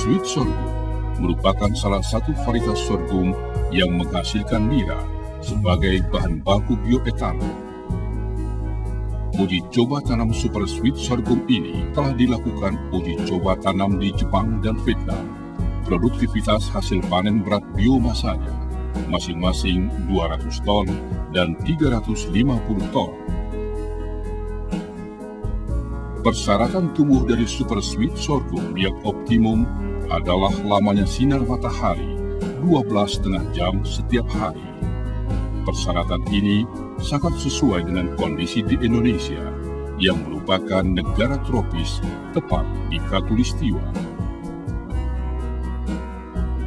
Sweet sorghum merupakan salah satu varietas sorghum yang menghasilkan nira sebagai bahan baku bioetanol. Uji coba tanam super sweet sorghum ini telah dilakukan uji coba tanam di Jepang dan Vietnam. Produktivitas hasil panen berat biomasanya masing-masing 200 ton dan 350 ton. Persyaratan tumbuh dari super sweet sorghum yang optimum adalah lamanya sinar matahari 12,5 jam setiap hari. Persyaratan ini sangat sesuai dengan kondisi di Indonesia yang merupakan negara tropis tepat di Khatulistiwa.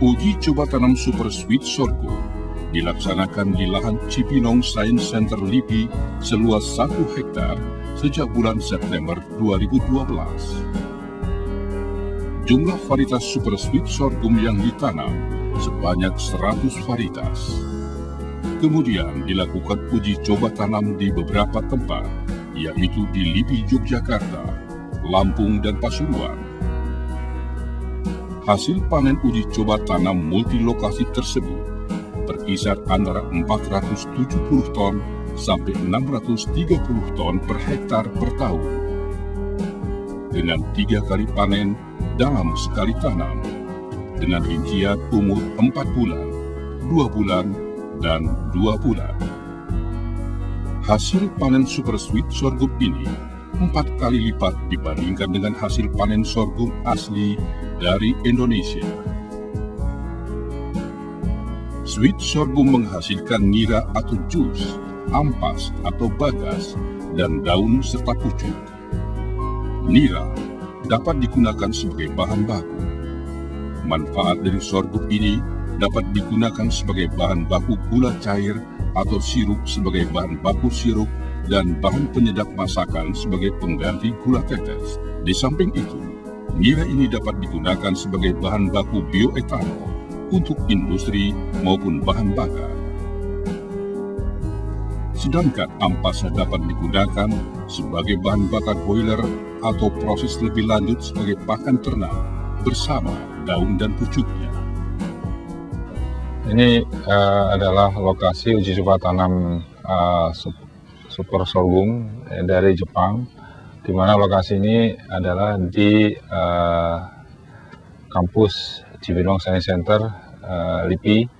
Uji coba tanam super sweet sorghum dilaksanakan di lahan Cipinong Science Center LIPI seluas 1 hektar sejak bulan September 2012. Jumlah varietas super sweet sorghum yang ditanam sebanyak 100 varietas. Kemudian dilakukan uji coba tanam di beberapa tempat, yaitu di LIPI Yogyakarta, Lampung, dan Pasuruan. Hasil panen uji coba tanam multilokasi tersebut berkisar antara 470 ton sampai 630 ton per hektar per tahun. Dengan 3 kali panen dalam sekali tanam, dengan rincian umur 4 bulan, 2 bulan, dan 2 bulan. Hasil panen super sweet sorghum ini 4 kali lipat dibandingkan dengan hasil panen sorghum asli dari Indonesia. Sweet sorghum menghasilkan nira atau jus, ampas atau bagas, dan daun serta pucuk. Nira dapat digunakan sebagai bahan baku. Manfaat dari sorghum ini dapat digunakan sebagai bahan baku gula cair atau sirup sebagai bahan baku sirup dan bahan penyedap masakan sebagai pengganti gula tetes. Di samping itu, nira ini dapat digunakan sebagai bahan baku bioetanol untuk industri maupun bahan bakar. Sedangkan ampasnya dapat digunakan sebagai bahan bakar boiler atau proses lebih lanjut sebagai pakan ternak bersama daun dan pucuknya. Ini adalah lokasi uji coba tanam super sorghum dari Jepang, di mana lokasi ini adalah di kampus Cipinong Science Center LIPI.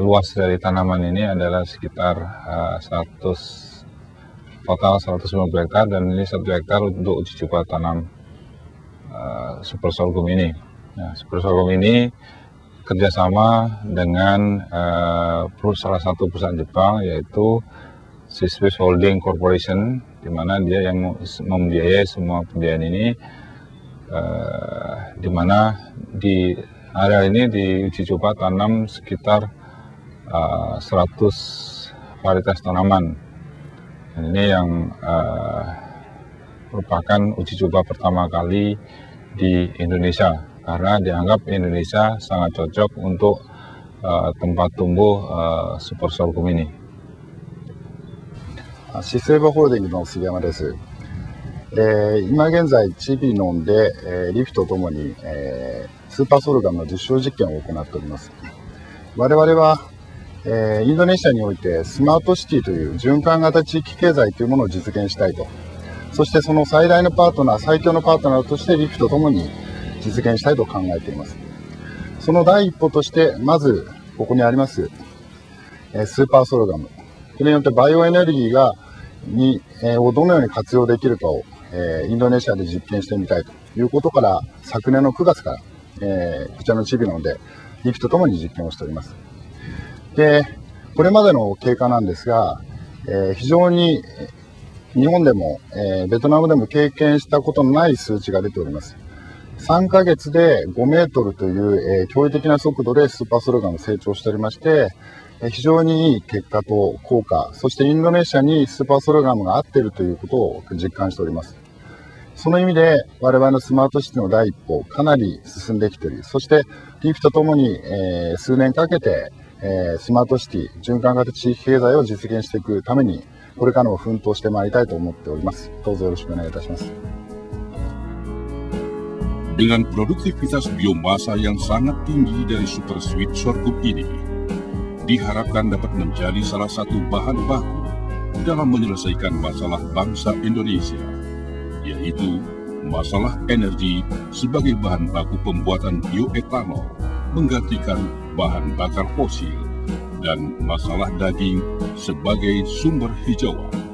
Luas dari tanaman ini adalah sekitar total 150 hektar, dan ini 1 hektar untuk uji coba tanam super sorghum ini. Nah, super sorghum ini kerjasama dengan salah satu perusahaan Jepang, yaitu Swiss Holding Corporation, di mana dia yang membiayai semua pembiayaan ini, di mana di area ini diuji coba tanam sekitar 100 varietas tanaman. Dan ini yang merupakan uji coba pertama kali di Indonesia, karena dianggap Indonesia sangat cocok untuk tempat tumbuh super sorghum ini. 資生堂ホールディングの杉山です。今現在、チビノンで、リフとともに、スーパーソルガムの実証実験を行っております。我々は、インドネシアにおいてスマートシティという循環型地域経済というものを実現したいと。そしてその最大のパートナー、最強のパートナーとしてリフとともに実現したいと考えています。その第一歩として、まずここにあります、スーパーソルガム。これによってバイオエネルギーをどのように活用できるかを、インドネシアで実験してみたいということから、昨年の9月から、こちらのチビノンでリフとともに実験をしております。で、これまでの経過なんですが、非常に日本でも、ベトナムでも経験したことのない数値が出ております。3ヶ月で5メートルという、驚異的な速度でスーパーソルガム成長しておりまして、非常にいい結果と効果、そしてインドネシアにスーパーソルガムが合っているということを実感しております。その意味で我々のスマートシティの第一歩、かなり進んできている。そしてリフとともに、数年かけて、スマートシティ、循環型地域経済を実現していくために、これからも奮闘してまいりたいと思っております。どうぞよろしくお願いいたします。Dengan produktivitas biomasa yang sangat tinggi dari super sweet sorghum ini, diharapkan dapat menjadi salah satu bahan baku dalam menyelesaikan masalah bangsa Indonesia, yaitu masalah energi sebagai bahan baku pembuatan bioetanol menggantikan bahan bakar fosil, dan masalah daging sebagai sumber hijauan.